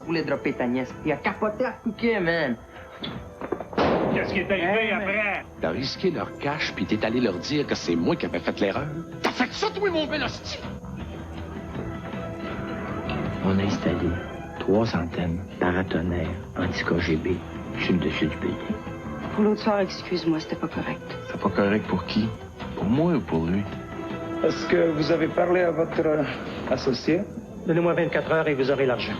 voulait dropper ta nièce. Il a capoté à couquer, man. Qu'est-ce qui est arrivé après? T'as risqué leur cash, puis t'es allé leur dire que c'est moi qui avais fait l'erreur. T'as fait ça, toi, mon bel hostie! On a installé 3 antennes paratonnerres anti-KGB sur le dessus du building. Pour l'autre soir, excuse-moi, c'était pas correct. C'est pas correct pour qui? Pour moi ou pour lui? Est-ce que vous avez parlé à votre associé? Donnez-moi 24 heures et vous aurez l'argent.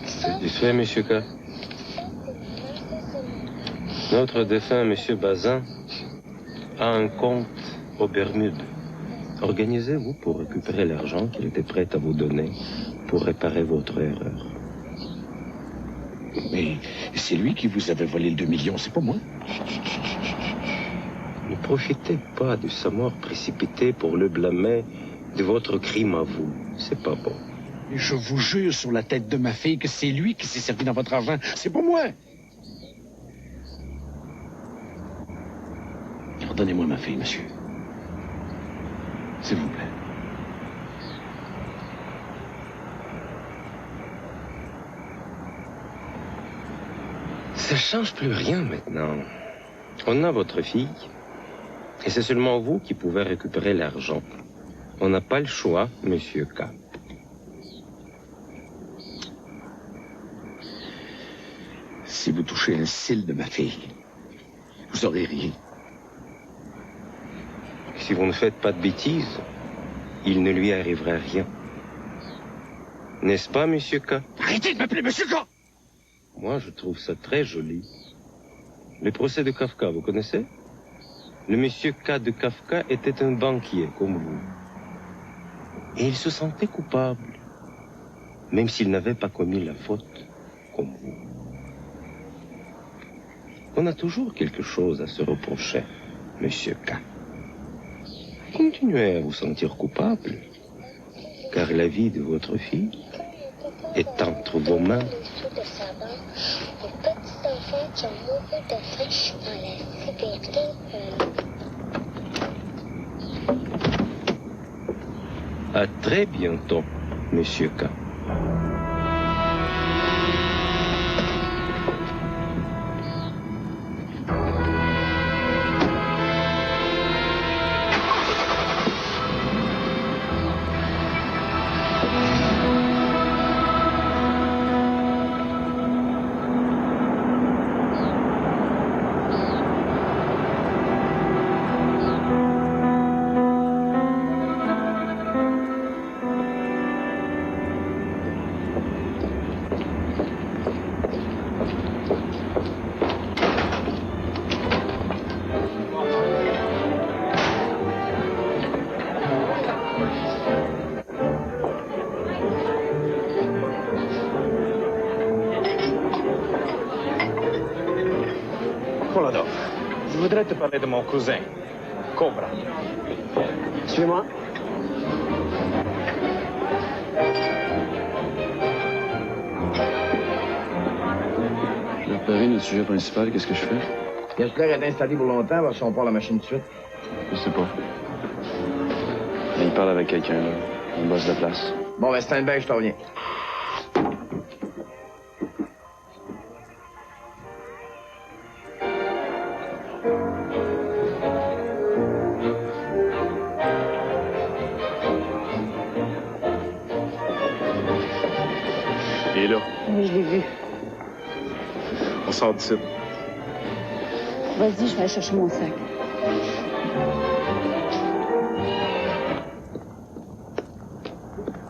Satisfait, Monsieur K. Notre défunt Monsieur Bazin a un compte aux Bermudes. Organisez-vous pour récupérer l'argent qu'il était prêt à vous donner pour réparer votre erreur. Mais c'est lui qui vous avait volé le 2 millions, c'est pas moi. Ne profitez pas de sa mort précipitée pour le blâmer de votre crime à vous. C'est pas bon. Je vous jure sur la tête de ma fille que c'est lui qui s'est servi dans votre argent. C'est pas moi. Redonnez-moi ma fille, monsieur. S'il vous plaît. Ça change plus rien maintenant. On a votre fille, et c'est seulement vous qui pouvez récupérer l'argent. On n'a pas le choix, Monsieur K. Si vous touchez un cil de ma fille, vous aurez rien. Si vous ne faites pas de bêtises, il ne lui arrivera rien. N'est-ce pas, Monsieur K? Arrêtez de m'appeler Monsieur K! Moi, je trouve ça très joli. Le procès de Kafka, vous connaissez? Le Monsieur K de Kafka était un banquier, comme vous. Et il se sentait coupable, même s'il n'avait pas commis la faute, comme vous. On a toujours quelque chose à se reprocher, Monsieur K. Continuez à vous sentir coupable, car la vie de votre fille est entre vos mains. À très bientôt, Monsieur K. Koladov, je voudrais te parler de mon cousin, Cobra. Suis-moi. Je vais repérer notre sujet principal, qu'est-ce que je fais? Kessler est installé pour longtemps, parce qu'on part la machine tout de suite. Je sais pas. Mais il parle avec quelqu'un, là. Un boss de place. Bon, ben, stand-by, je t'en reviens. Il est là. Oui, je l'ai vu. On sort d'ici. Vas-y, je vais aller chercher mon sac.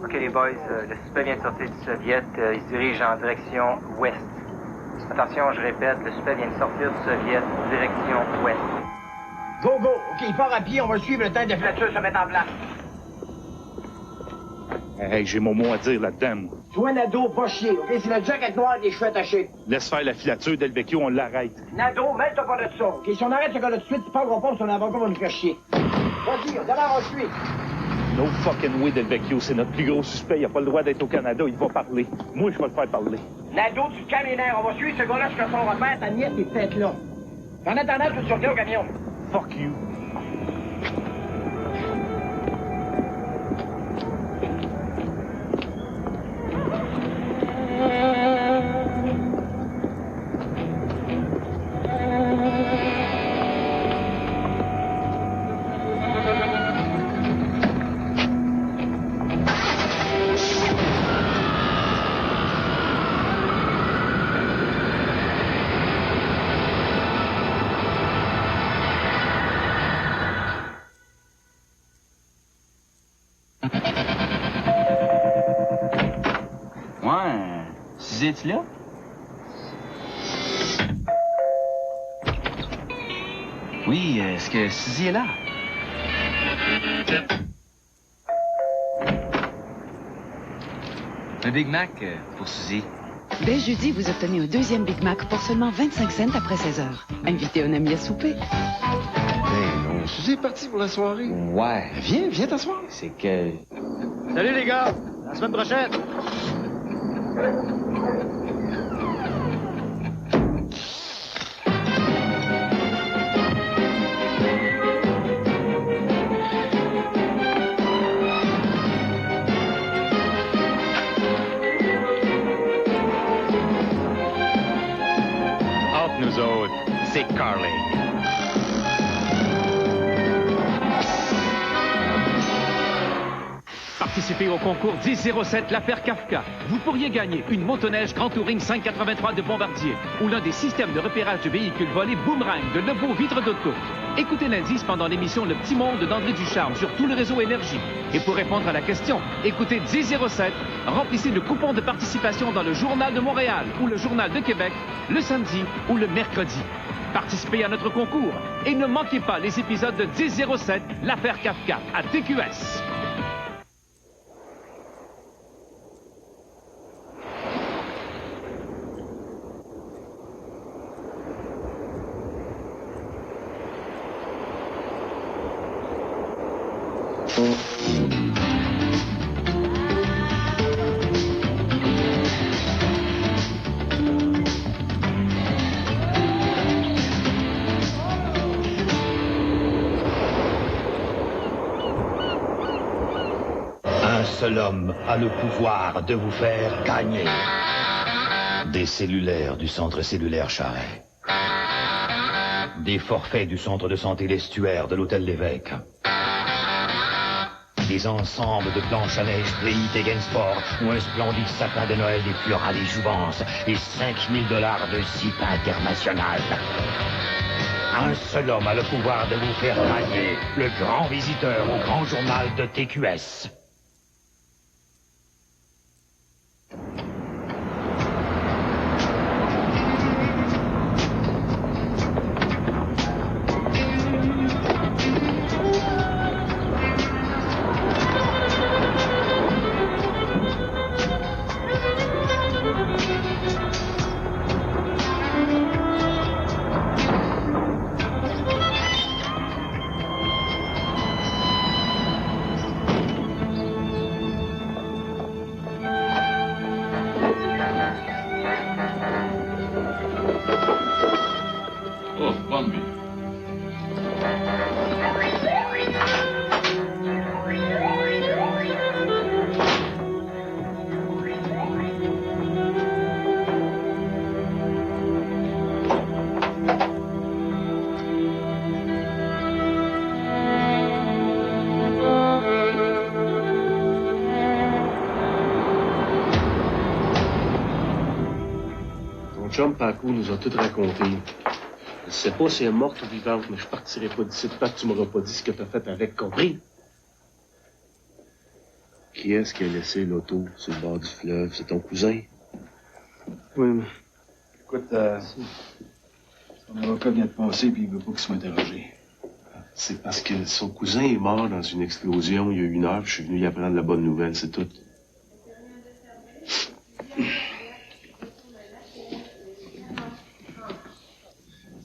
OK, les boys, le suspect vient de sortir du Soviet. Il se dirige en direction ouest. Attention, je répète, le suspect vient de sortir du Soviet, direction ouest. Go, go! OK, il part à pied, on va suivre le temps de filature se mettre en place. Hey, j'ai mon mot à dire là-dedans, moi. Toi, Nadeau, pas chier, OK? C'est le jacket noir avec les cheveux attachés. Laisse faire la filature d'Elvecchio, on l'arrête. Nadeau, mêle-toi pas de ça, OK? Si on arrête ce gars-là tout de suite, tu parleras pas, son avocat va nous faire chier. Vas-y, d'abord, on suit. No fucking way d'Elvecchio, c'est notre plus gros suspect. Il a pas le droit d'être au Canada, il va parler. Moi, je vais le faire parler. Nadeau, tu te calmes les nerfs, on va suivre ce gars-là jusqu'à son repère, ta nièce est peut-être là. En attendant, tu te reviens au camion. Fuck you. Es-tu là? Oui, est-ce que Suzy est là? Un Big Mac pour Suzy. Dès jeudi, vous obtenez un deuxième Big Mac pour seulement 25 cents après 16 heures. Invitez un ami à souper. Ben non, Suzy est partie pour la soirée. Ouais. Viens t'asseoir. C'est que... Salut les gars, la semaine prochaine. Entre nous autres, c'est Carling. Participez au concours 1007 l'affaire Kafka. Vous pourriez gagner une motoneige Grand Touring 583 de Bombardier ou l'un des systèmes de repérage de véhicules volés Boomerang de Lebeau Vitre d'Auto. Écoutez l'indice pendant l'émission Le Petit Monde d'André Ducharme sur tout le réseau Énergie. Et pour répondre à la question, écoutez 1007, remplissez le coupon de participation dans le Journal de Montréal ou le Journal de Québec, le samedi ou le mercredi. Participez à notre concours et ne manquez pas les épisodes de 1007 l'affaire Kafka à TQS. Un seul homme a le pouvoir de vous faire gagner. Des cellulaires du centre cellulaire Charret. Des forfaits du centre de santé l'estuaire de l'hôtel L'évêque. Des ensembles de planches à neige Play-It Sport ou un splendide sapin de Noël des Fleuras des Jouvences et $5000 de zip international. Un seul homme a le pouvoir de vous faire gagner le grand visiteur au grand journal de TQS. prendre, lui. Mon chum Paco nous a tout raconté. Je sais pas si elle est morte ou vivante, mais je partirai pas d'ici tant que tu m'auras pas dit ce que t'as fait avec, compris? Qui est-ce qui a laissé l'auto sur le bord du fleuve? C'est ton cousin? Oui, mais... Écoute, son avocat vient de passer puis il veut pas qu'il soit interrogé. C'est parce que son cousin est mort dans une explosion il y a 1 heure, puis je suis venu y apprendre la bonne nouvelle, c'est tout.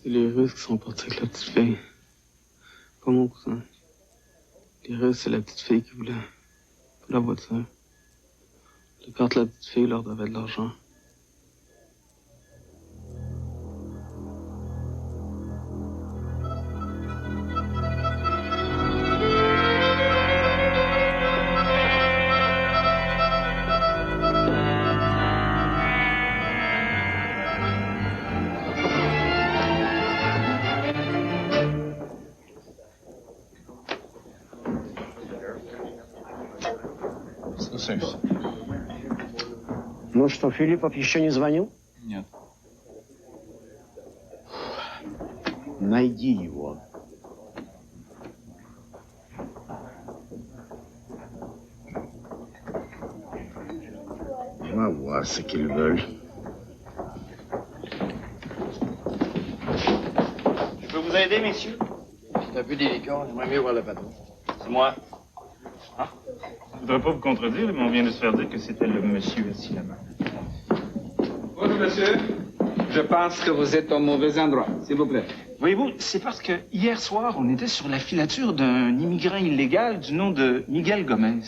C'est les Russes qui sont partis avec la petite fille. Pas mon cousin. Les Russes, c'est la petite fille qui voulait. Pas la voiture. Le père de la petite fille leur devait de l'argent. Может, что Филиппов еще не звонил? Нет. Найди его. On va voir ce qu'ils veulent. Je peux vous aider, messieurs? C'est un peu délicat. J'aimerais mieux voir le patron. C'est moi. Ah, je voudrais pas vous contredire, mais on vient de se faire dire que c'était le monsieur assis là-bas. Bonjour, monsieur. Je pense que vous êtes au mauvais endroit, s'il vous plaît. Voyez-vous, c'est parce que hier soir, on était sur la filature d'un immigrant illégal du nom de Miguel Gomez.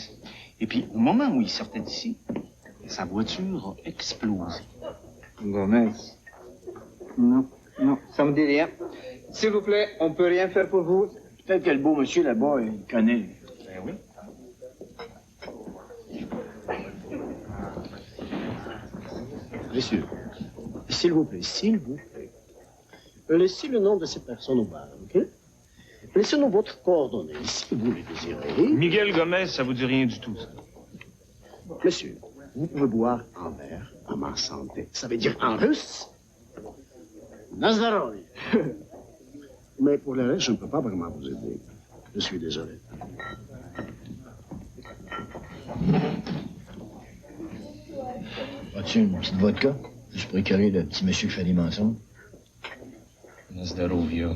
Et puis, au moment où il sortait d'ici, sa voiture a explosé. Gomez? Non, non, ça me dit rien. S'il vous plaît, on peut rien faire pour vous? Peut-être que le beau monsieur là-bas, il connaît. Ben oui. Monsieur, s'il vous plaît, laissez le nom de cette personne au bar, OK? Laissez-nous votre coordonnée, si vous les désirez. Miguel Gomez, ça vous dit rien du tout, ça. Monsieur, vous pouvez boire un verre à ma santé. Ça veut dire en russe? Nazaroy. Mais pour le reste, je ne peux pas vraiment vous aider. Je suis désolé. As-tu une petite vodka? Juste pour écœurer le petit monsieur qui fait des mensonges. Nazdarovia.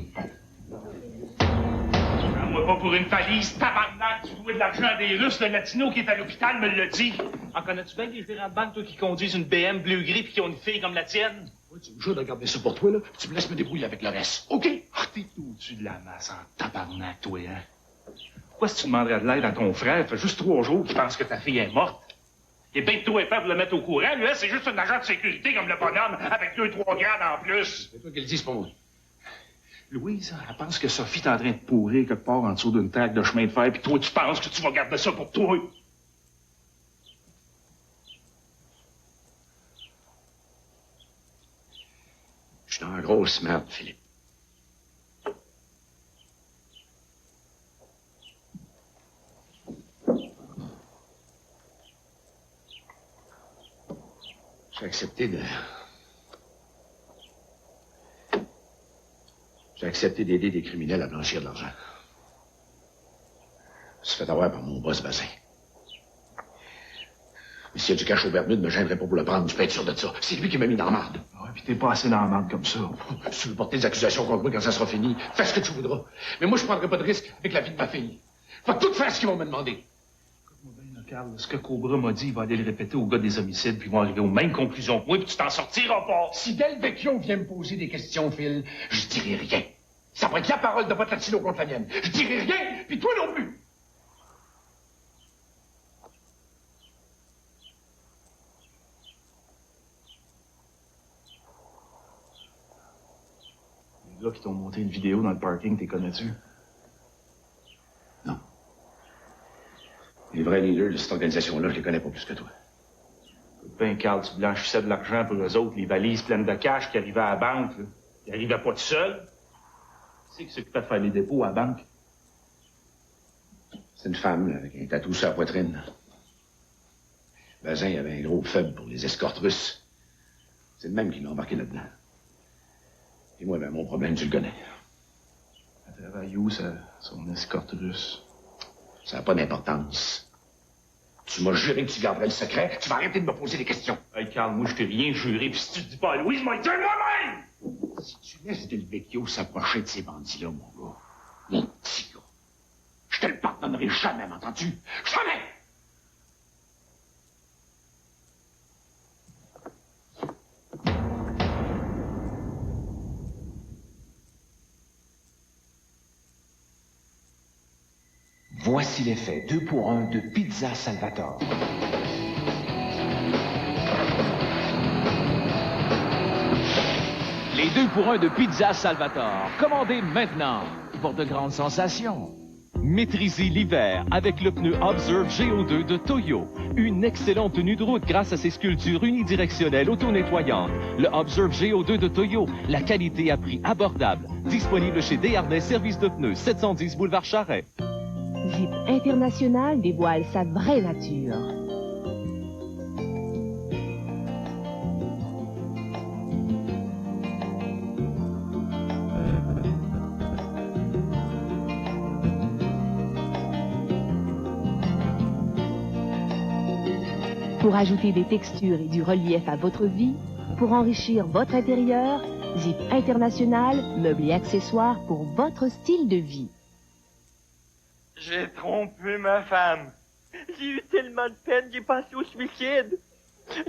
Prends-moi pas pour une valise, tabarnak! Tu louais de l'argent à des Russes, le latino qui est à l'hôpital me l'a dit. En connais-tu bien des gérants de banque, toi, qui conduisent une BM bleu-gris puis qui ont une fille comme la tienne? Ouais, tu me jures de garder ça pour toi, là. Tu me laisses me débrouiller avec le reste, OK? Ah, t'es tout au-dessus de la masse en tabarnak, toi, hein? Pourquoi si tu demanderais de l'aide à ton frère, fait juste 3 jours qu'il pense que ta fille est morte? Il est bien trop épais pour le mettre au courant. Lui, là, c'est juste un agent de sécurité comme le bonhomme, avec 2-3 grades en plus. C'est toi qui le dis, c'est pas moi. Louise, elle pense que Sophie est en train de pourrir quelque part en dessous d'une traque de chemin de fer, puis toi, tu penses que tu vas garder ça pour toi. Je suis dans une grosse merde, Philippe. J'ai accepté d'aider des criminels à blanchir de l'argent. Je me suis fait avoir par mon boss Bazin. Mais s'il y a du cash au Bermude, ne me gênerait pas pour le prendre, tu peux être sûr de ça. C'est lui qui m'a mis dans la marde. Ouais, puis t'es pas assez dans la marde comme ça. Si tu veux porter des accusations contre moi quand ça sera fini, fais ce que tu voudras. Mais moi, je prendrai pas de risque avec la vie de ma fille. Faut tout faire ce qu'ils vont me demander. Écoute-moi bien, là, Carl, ce que Cobra m'a dit, il va aller le répéter au gars des homicides, puis ils vont arriver aux mêmes conclusions que moi, puis tu t'en sortiras pas. Si Del Vecchio vient me poser des questions, Phil, je dirai rien. Ça va être la parole de votre latino contre la mienne. Je dirai rien, puis toi non plus. Les gars qui t'ont monté une vidéo dans le parking, t'es connais-tu? Non. Les vrais leaders de cette organisation-là, je les connais pas plus que toi. Ben, Carl, tu blanchissais de l'argent pour eux autres, les valises pleines de cash qui arrivaient à la banque, là. Ils arrivaient pas tout seuls. Tu sais qui s'occupait de faire les dépôts à la banque? C'est une femme, là, avec un tatou sur la poitrine. Bazin, il avait un gros faible pour les escortes russes. C'est le même qui l'a embarqué là-dedans. Et moi, ben, mon problème, tu le connais. Elle travaille où, son escorte russe? Ça n'a pas d'importance. Tu m'as juré que tu garderais le secret. Tu vas arrêter de me poser des questions. Hey, Carl, moi, je t'ai rien juré, puis si tu te dis pas à Louise, moi, je vais le dire moi-même! Si tu laisses Del Vecchio s'approcher de ces bandits-là, mon gars, mon petit gars, je te le pardonnerai jamais, m'entends-tu? Jamais! Voici l'effet 2 pour 1 de Pizza Salvatore. Les 2 pour 1 de Pizza Salvatore. Commandez maintenant pour de grandes sensations. Maîtrisez l'hiver avec le pneu Observe GO2 de Toyo. Une excellente tenue de route grâce à ses sculptures unidirectionnelles auto-nettoyantes. Le Observe GO2 de Toyo, la qualité à prix abordable. Disponible chez Desharnais Service de pneus, 710 boulevard Charret. Jeep International dévoile sa vraie nature. Pour ajouter des textures et du relief à votre vie, pour enrichir votre intérieur, Jeep International, meubles et accessoires pour votre style de vie. J'ai trompé ma femme. J'ai eu tellement de peine, j'ai pensé au suicide.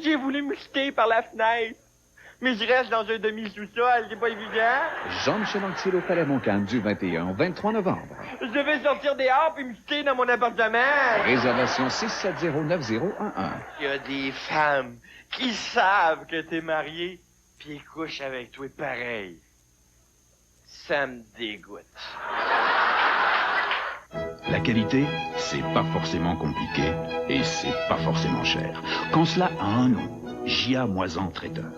J'ai voulu me jeter par la fenêtre. Mais je reste dans un demi-sous-sol, c'est pas évident. Jean-Michel Anctil au Palais Montcalm du 21 au 23 novembre. Je devais sortir dehors puis me jeter dans mon appartement. Réservation 6709011. Il y a des femmes qui savent que t'es marié puis ils couchent avec toi pareil. Ça me dégoûte. La qualité, c'est pas forcément compliqué et c'est pas forcément cher. Quand cela a un nom, J.A. Moisan Traiteur.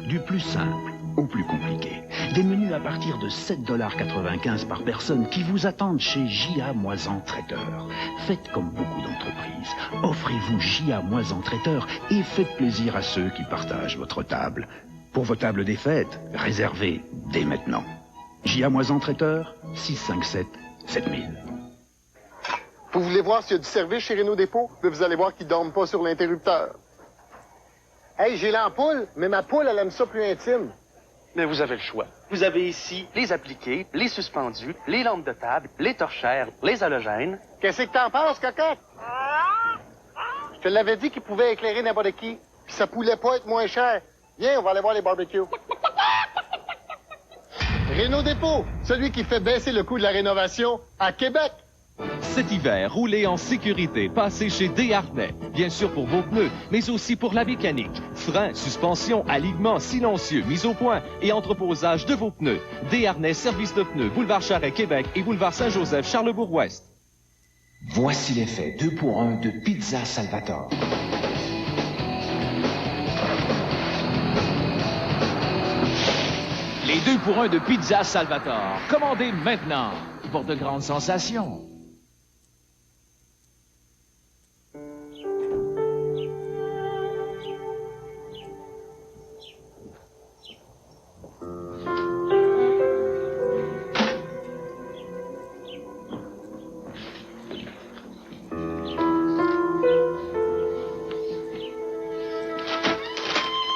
Du plus simple au plus compliqué. Des menus à partir de 7,95 $ par personne qui vous attendent chez J.A. Moisan Traiteur. Faites comme beaucoup d'entreprises. Offrez-vous J.A. Moisan Traiteur et faites plaisir à ceux qui partagent votre table. Pour vos tables des fêtes, réservez dès maintenant. J.A. Moisan Traiteur, 657-7000. Vous voulez voir s'il y a du service chez Renault Dépôt? Puis vous allez voir qu'ils ne dorment pas sur l'interrupteur. Hey, j'ai l'ampoule, mais ma poule, elle aime ça plus intime. Mais vous avez le choix. Vous avez ici les appliqués, les suspendus, les lampes de table, les torchères, les halogènes. Qu'est-ce que t'en penses, cocotte? Je te l'avais dit qu'il pouvait éclairer n'importe qui. Puis ça pouvait pas être moins cher. Viens, on va aller voir les barbecues. Renault Dépôt, celui qui fait baisser le coût de la rénovation à Québec. Cet hiver, roulez en sécurité. Passez chez Desharnais. Bien sûr pour vos pneus, mais aussi pour la mécanique. Freins, suspension, alignement silencieux, mise au point et entreposage de vos pneus. Desharnais Service de pneus, boulevard Charret, Québec et boulevard Saint-Joseph, Charlebourg-Ouest. Voici l'effet 2 pour 1 de Pizza Salvatore. Les 2 pour 1 de Pizza Salvatore. Commandez maintenant pour de grandes sensations.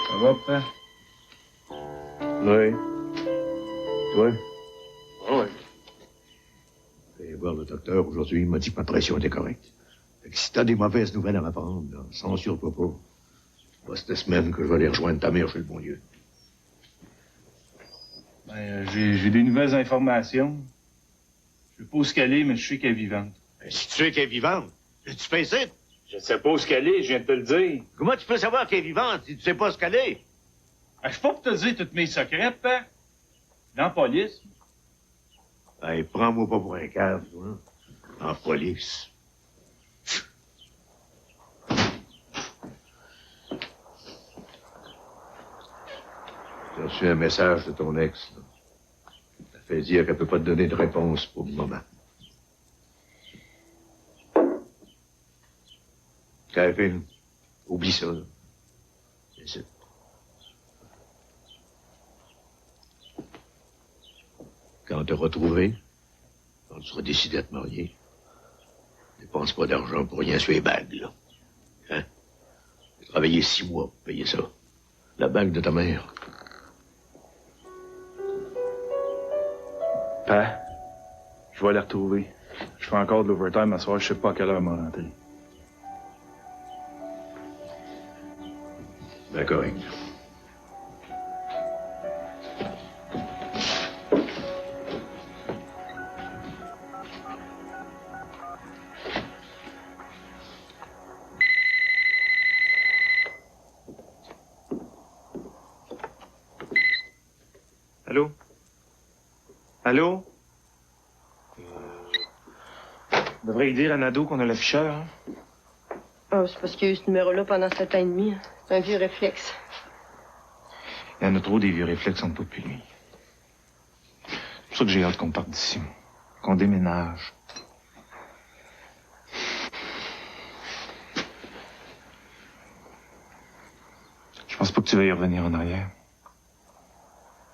Ça va, papa? Oui. Toi? Oui. Je vais voir le docteur aujourd'hui, il m'a dit que ma pression était correcte. Fait que si t'as des mauvaises nouvelles à m'apprendre, censure-toi pas. C'est pas cette semaine que je vais aller rejoindre ta mère chez le bon Dieu. Ben, j'ai des nouvelles informations. Je sais pas où ce qu'elle est, mais je sais qu'elle est vivante. Ben, si tu sais qu'elle est vivante, tu fais ça? Je sais pas où ce qu'elle est, je viens de te le dire. Comment tu peux savoir qu'elle est vivante si tu sais pas ce qu'elle est? Ben, je suis pas pour te dire tous mes secrets, papa. Dans la police, Hey, prends-moi pas pour un cave, toi. En police. J'ai reçu un message de ton ex. Là. Ça fait dire qu'elle peut pas te donner de réponse pour le moment. Kevin, oublie ça. Là. C'est ça. Quand te retrouver, quand tu seras décidé à te marier, ne dépense pas d'argent pour rien sur les bagues, là. Hein? J'ai travaillé 6 mois pour payer ça. La bague de ta mère. Père, je vais aller retrouver. Je fais encore de l'overtime à soir, je sais pas à quelle heure elle m'a rentré. Ben correct. Allô? Allô? On devrait dire à Nadeau qu'on a l'afficheur, hein? Oh, c'est parce qu'il y a eu ce numéro-là pendant 7 ans et demi. C'est un vieux réflexe. Il y en a trop des vieux réflexes entre toi et lui. C'est pour ça que j'ai hâte qu'on parte d'ici, qu'on déménage. Je pense pas que tu vas y revenir en arrière.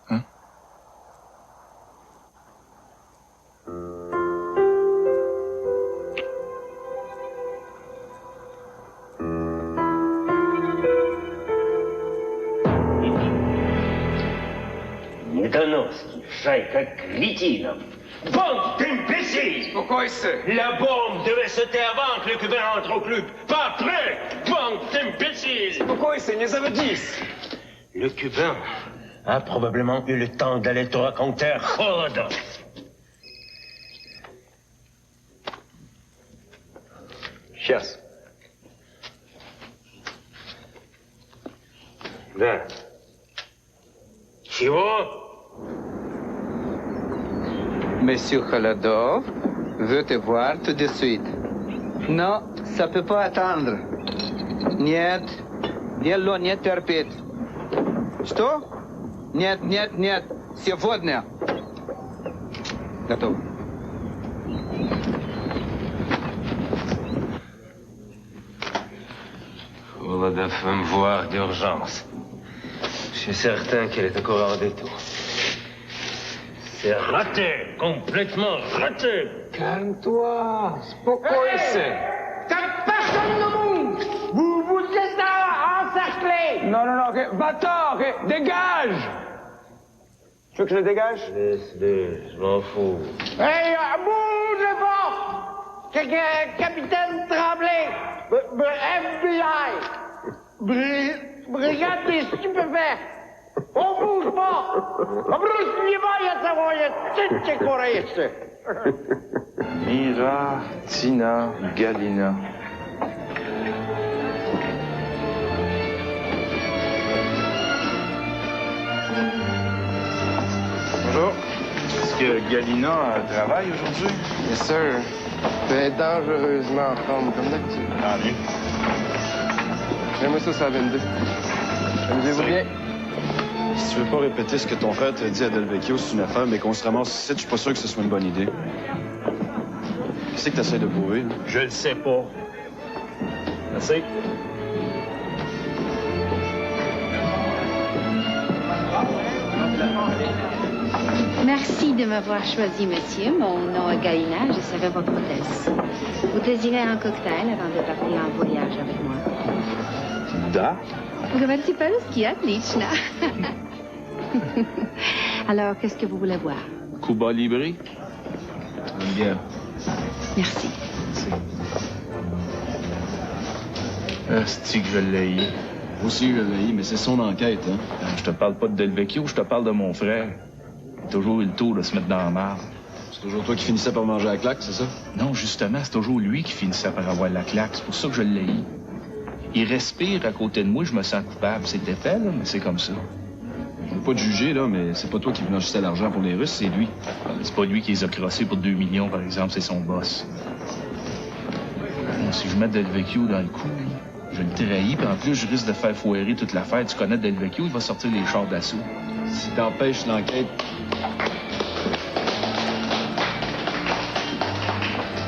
Hein? Недоносский, шайка кретинов. Bande d'imbéciles! Pourquoi c'est? La bombe devait se taire avant que le cubain entre au club. Pas après! Bande d'imbéciles! Pourquoi c'est? Les avait 10. Le cubain a probablement eu le temps d'aller te raconter Rodolphe. Сейчас. Да. Чего? Monsieur Khaladov veut te voir tout de suite. Non, ça peut pas attendre. Нет, дело не терпит. Что? Нет, нет, нет. Сегодня. Готов. Khaladov veut me voir d'urgence. Je suis certain qu'elle est encore en détour. C'est raté, complètement raté. Calme-toi. Pourquoi c'est? Как personne ne bouge! Vous êtes encerclés! Non, non, non, okay. Va-t'en, okay. Dégage! Tu veux que je le dégage? Laisse-le, je m'en fous. Hey, bouge pas! Capitaine Tremblay! FBI! Brigade des stupéfaits! On bouge pas! Обращение самое, тетя корейцы! Mira, Tina, Galina. Bonjour. Est-ce que Galina travaille aujourd'hui? Yes, sir. Mais dangereusement en forme, comme d'habitude. Tant mieux. J'aimerais ça, ça 22. Amusez-vous bien. Si tu veux pas répéter ce que ton frère t'a dit à Delvecchio, c'est une affaire, mais qu'on se ramasse ici, je suis pas sûr que ce soit une bonne idée. Qu'est-ce que t'essaies de prouver? Là? Je le sais pas. Assez. Merci de m'avoir choisi, monsieur. Mon nom est Galina, je serai votre hôtesse. Vous désirez un cocktail avant de partir en voyage avec moi? Da? Говорите по-русски, отлично. Alors, qu'est-ce que vous voulez boire? Cuba Libre? Bien. Merci. Asti que je l'ai. Moi aussi, je l'ai, mais c'est son enquête, hein. Je te parle pas de Delvecchio, je te parle de mon frère. Il a toujours eu le tour de se mettre dans la marde. C'est toujours toi qui finissais par manger la claque, c'est ça? Non, justement, c'est toujours lui qui finissait par avoir la claque. C'est pour ça que je l'ai. Il respire à côté de moi, je me sens coupable. C'est épais, là, mais c'est comme ça. Je veux pas te juger, là, mais c'est pas toi qui blanchissais l'argent pour les Russes, c'est lui. C'est pas lui qui les a crossés pour 2 millions, par exemple, c'est son boss. Si je mets Del Vecchio dans le coup, je le trahis, puis en plus, je risque de faire foirer toute l'affaire. Tu connais Del Vecchio, il va sortir les chars d'assaut. Si t'empêches l'enquête...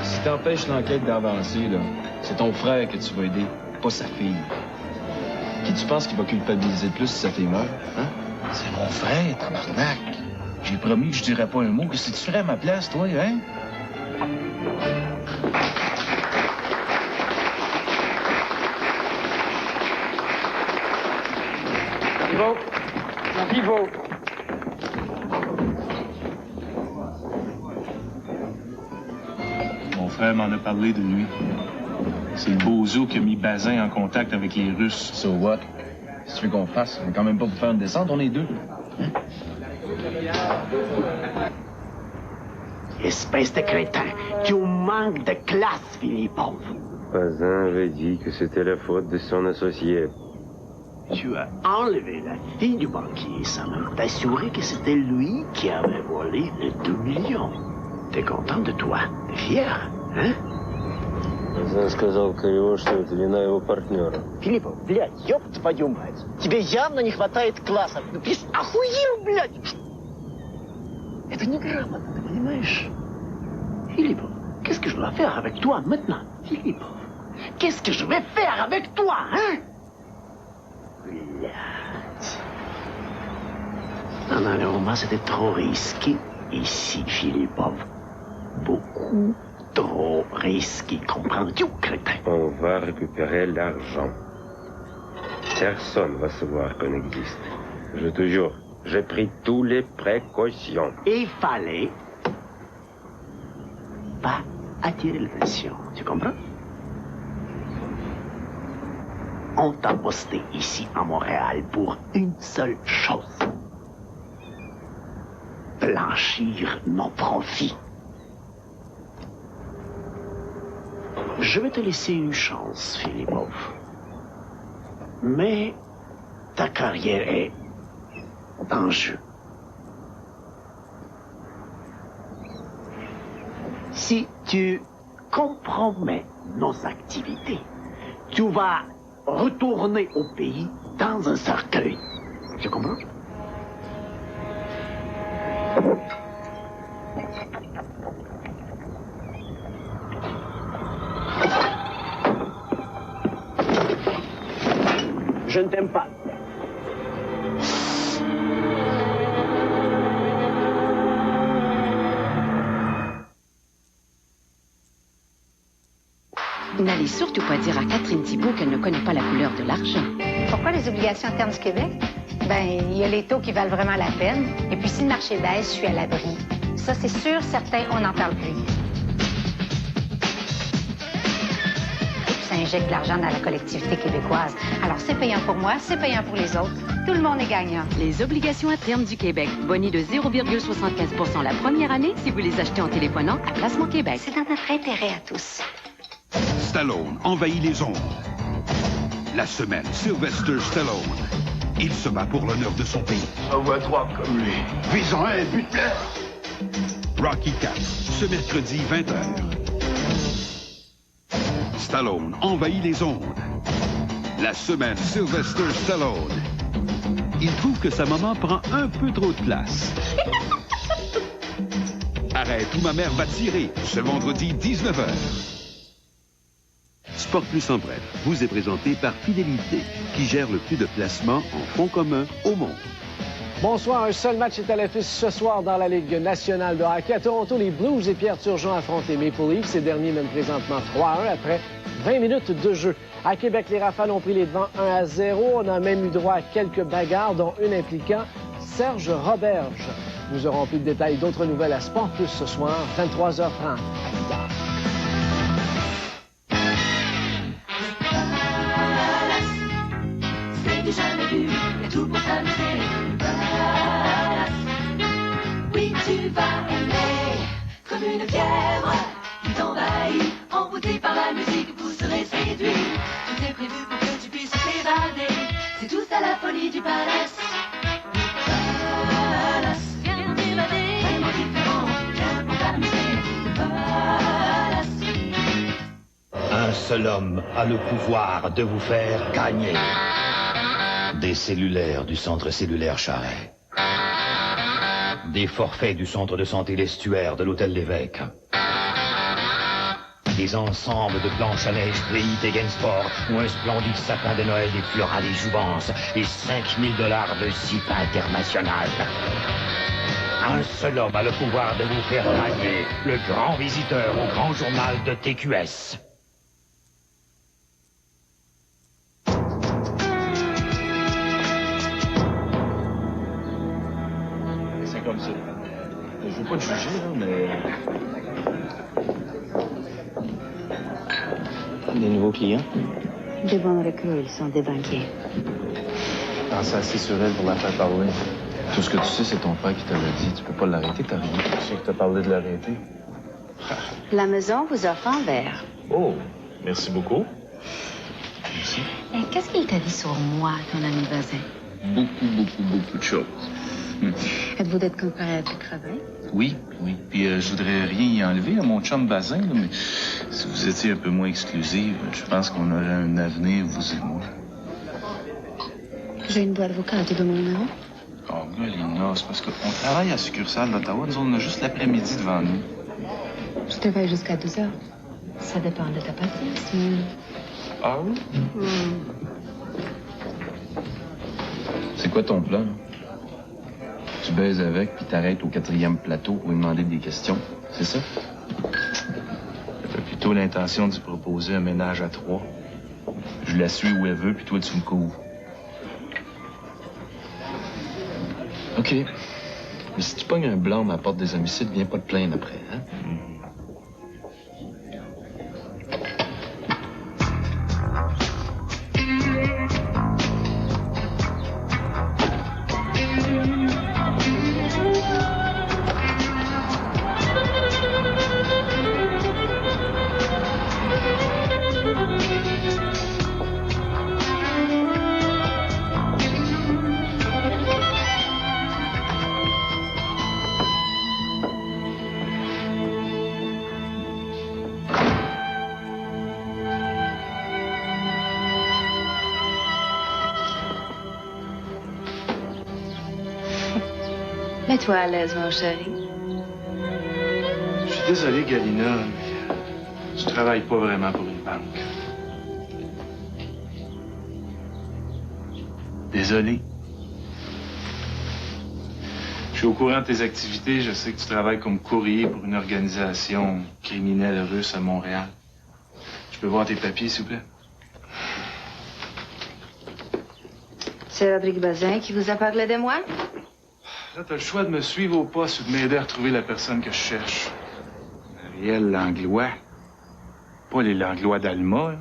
Si t'empêches l'enquête d'avancer, là, c'est ton frère que tu vas aider, pas sa fille. Qui tu penses qui va culpabiliser le plus si sa fille meurt, hein? C'est mon frère, tabarnak. J'ai promis que je dirais pas un mot. Qu'est-ce que tu ferais à ma place, toi, hein? Pivot. Mon frère m'en a parlé de lui. C'est le bozo qui a mis Bazin en contact avec les Russes. So what? Si tu veux qu'on fasse, on est quand même pas pour faire une descente, on est deux. Hein? Espèce de crétin, tu manques de classe, Philippov. Bazin avait dit que c'était la faute de son associé. Tu as enlevé la fille du banquier sans même t'assurer que c'était lui qui avait volé les 2 millions. T'es content de toi? T'es fier, hein? Bazin сказал Корево, что это вина его партнера. Филиппов, блядь, ёб твою мать. Тебе явно не хватает класса. Ну, ты ж охуел, блядь. Это неграмотно, ты понимаешь? Филиппов, qu'est-ce que je dois faire avec toi maintenant? Филиппов, qu'est-ce que je vais faire avec toi, hein? Блядь. Non, le moment, c'était trop risqué ici, Philippov. Beaucoup trop risqué, comprends-tu, crétin? On va récupérer l'argent. Personne va savoir qu'on existe. Je te jure, j'ai pris toutes les précautions. Il fallait pas attirer l'attention, tu comprends? On t'a posté ici à Montréal pour une seule chose. Blanchir nos profits. Je vais te laisser une chance, Philippov. Mais ta carrière est en jeu. Si tu compromets nos activités, tu vas retourner au pays dans un cercueil. Tu comprends? Je ne t'aime pas. N'allez surtout pas dire à Catherine Thibault qu'elle ne connaît pas la couleur de l'argent. Pourquoi les obligations à terme du Québec? Ben, il y a les taux qui valent vraiment la peine. Et puis, si le marché baisse, je suis à l'abri. Ça, c'est sûr, certain, on n'en parle plus. Ça injecte de l'argent dans la collectivité québécoise. Alors, c'est payant pour moi, c'est payant pour les autres. Tout le monde est gagnant. Les obligations à terme du Québec. Boni de 0,75 la première année si vous les achetez en téléphonant à Placement Québec. C'est dans notre intérêt à tous. Stallone envahit les ondes. La semaine, Sylvester Stallone. Il se bat pour l'honneur de son pays. Envoie 3 comme lui. Visons un but de Rocky IV, ce mercredi 20h. Stallone envahit les ondes. La semaine, Sylvester Stallone. Il trouve que sa maman prend un peu trop de place. Arrête ou ma mère va tirer, ce vendredi 19h. Sport Plus en bref vous est présenté par Fidélité, qui gère le plus de placements en fonds communs au monde. Bonsoir, un seul match est à l'affiche ce soir dans la Ligue nationale de hockey. À Toronto, les Blues et Pierre Turgeon affrontent les Maple Leafs. Ces derniers mènent présentement 3-1 après 20 minutes de jeu. À Québec, les Rafales ont pris les devants 1-0. On a même eu droit à quelques bagarres, dont une impliquant Serge Roberge. Nous aurons plus de détails d'autres nouvelles à Sport Plus ce soir, 23h30. À plus tard. Jamais vu, y a tout pour s'amuser. Oui, tu vas aimer, comme une fièvre qui t'envahit. Emporté par la musique, vous serez séduit. Tout est prévu pour que tu puisses t'évader. C'est tout à la folie du palace. seul homme a le pouvoir de vous faire gagner. Des cellulaires du centre cellulaire Charret. Des forfaits du centre de santé L'Estuaire de l'hôtel L'Évêque. Des ensembles de planches à neige Pays Tegensport ou un splendide sapin de Noël des Fleuras des Jouvences et 5000 $ de zip international. Un seul homme a le pouvoir de vous faire gagner, le grand visiteur au grand journal de TQS. C'est comme ça. Je veux pas te juger, là, mais... Des nouveaux clients? De bons recrues, ils sont des banquiers. Pense assez sur elle pour la faire parler. Tout ce que tu sais, c'est ton père qui te l'a dit. Tu peux pas l'arrêter, t'as rien. Je sais que t'as parlé de l'arrêter. La maison vous offre un verre. Oh, merci beaucoup. Merci. Et qu'est-ce qu'il t'a dit sur moi, ton ami Bazin? Beaucoup de choses. Êtes-vous d'être comparé à tout travail? Oui. Puis je voudrais rien y enlever à mon chum Bazin, là, mais si vous étiez un peu moins exclusive, je pense qu'on aurait un avenir, vous et moi. J'ai une boîte vocale, tu veux mon numéro? Oh, Galina, c'est parce qu'on travaille à la succursale d'Ottawa. Nous, on a juste l'après-midi devant nous. Je travaille jusqu'à 12 heures. Ça dépend de ta patience. Ah oui? C'est quoi ton plan? Tu baises avec, puis t'arrêtes au 4e plateau pour lui demander des questions, c'est ça? J'avais plutôt l'intention d'y proposer un ménage à 3. Je la suis où elle veut, puis toi, tu me couvres. OK. Mais si tu pognes un blâme à la porte des homicides, viens pas te plaindre après, hein? Mets-toi à l'aise, mon chéri. Je suis désolé, Galina, mais tu travailles pas vraiment pour une banque. Désolé. Je suis au courant de tes activités. Je sais que tu travailles comme courrier pour une organisation criminelle russe à Montréal. Je peux voir tes papiers, s'il vous plaît? C'est Rodrigue Bazin qui vous a parlé de moi? Là, t'as le choix de me suivre au poste ou de m'aider à retrouver la personne que je cherche. Ariel Langlois. Pas les Langlois d'Alma, hein.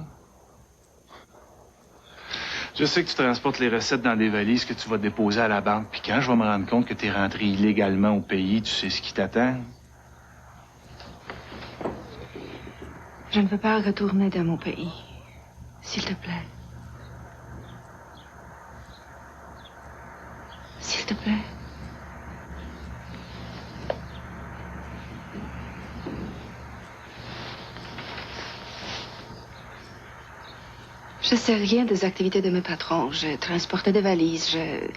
Je sais que tu transportes les recettes dans des valises que tu vas déposer à la banque. Puis quand je vais me rendre compte que t'es rentré illégalement au pays, tu sais ce qui t'attend. Je ne veux pas retourner dans mon pays. S'il te plaît. S'il te plaît. Je sais rien des activités de mes patrons. Je transportais des valises. Je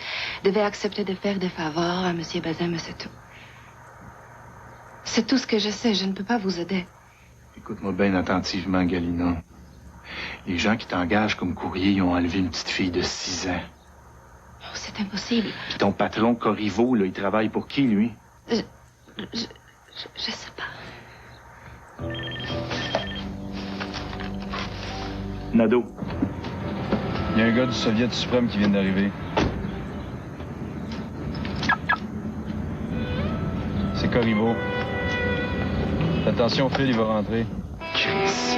devais accepter de faire des faveurs à M. Bazin, mais c'est tout. C'est tout ce que je sais. Je ne peux pas vous aider. Écoute-moi bien attentivement, Galina. Les gens qui t'engagent comme courrier, ils ont enlevé une petite fille de 6 ans. Oh, c'est impossible. Puis ton patron, Corriveau, là, il travaille pour qui, lui? Je sais pas. Nadeau. Il y a un gars du Soviet suprême qui vient d'arriver. C'est Corriveau. Fais attention, Phil, il va rentrer. Chris.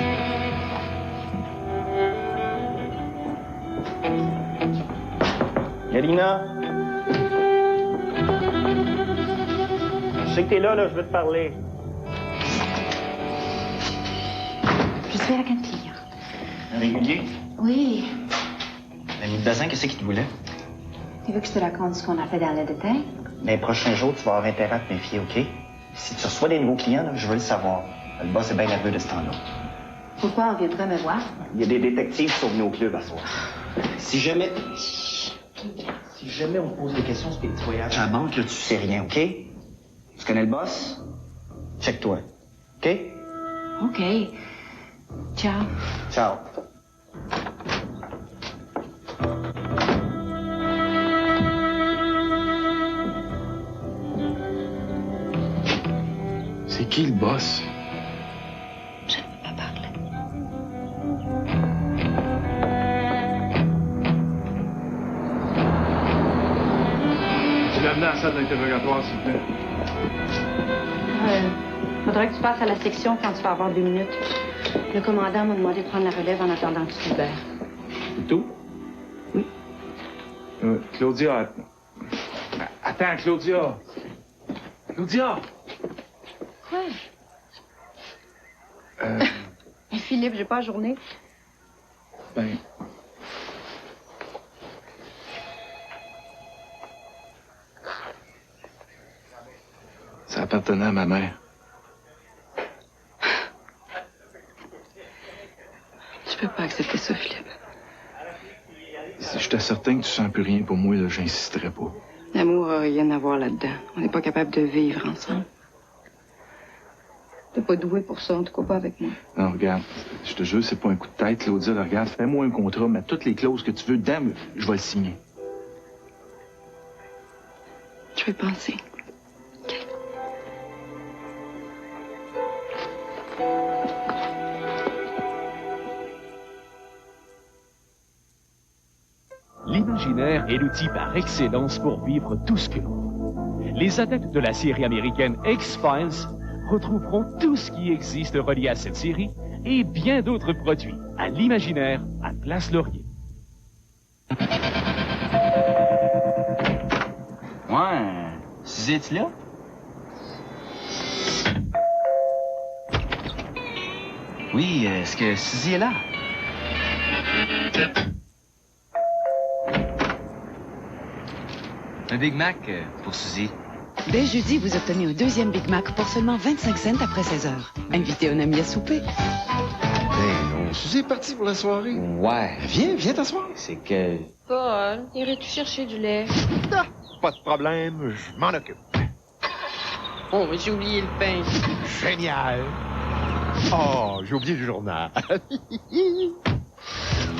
Galina? Je sais que t'es là, je veux te parler. Je suis avec un client. Un régulier? Oui. L'ami de Bazin, qu'est-ce qu'il te voulait? Tu veux que je te raconte ce qu'on a fait dans le détail? Les prochains jours, tu vas avoir intérêt à te méfier, OK? Si tu reçois des nouveaux clients, là, je veux le savoir. Le boss est bien nerveux de ce temps-là. Pourquoi on viendrait me voir? Il y a des détectives sur nos clubs à soir. Si jamais on te pose des questions sur tes petits voyages à la banque, là, tu sais rien, OK? Tu connais le boss? Check-toi. OK? OK. Ciao. Ciao. C'est qui le boss? Je ne peux pas parler. Tu l'as amené à la salle d'interrogatoire, s'il te plaît. Faudrait que tu passes à la section quand tu vas avoir 2 minutes. Le commandant m'a demandé de prendre la relève en attendant que tu te libères. C'est tout? Oui. Claudia. Attends, Claudia. Claudia! Quoi? Mais Philippe, j'ai pas la journée. Ben... Ça appartenait à ma mère. Je peux pas accepter ça, Philippe. Si j'étais certain que tu sens plus rien pour moi, là, j'insisterais pas. L'amour a rien à voir là-dedans. On n'est pas capable de vivre ensemble. T'es pas doué pour ça, en tout cas pas avec moi. Non, regarde, je te jure, c'est pas un coup de tête, Claudia. Là, regarde, fais-moi un contrat, mets toutes les clauses que tu veux dedans, je vais le signer. Je vais penser. L'imaginaire est l'outil par excellence pour vivre tout ce que l'on veut. Les adeptes de la série américaine X-Files retrouveront tout ce qui existe relié à cette série et bien d'autres produits à l'imaginaire à Place Laurier. Ouais, Suzy, es-tu là? Oui, est-ce que Suzy est là? Un Big Mac pour Suzy. Dès jeudi, vous obtenez un 2e Big Mac pour seulement 25 cents après 16 heures. Invitez un ami à souper. Ben non, Suzy est partie pour la soirée. Ouais. Viens t'asseoir. C'est que... Paul, irais-tu chercher du lait? Ah, pas de problème, je m'en occupe. Oh, mais j'ai oublié le pain. Génial. Oh, j'ai oublié le journal.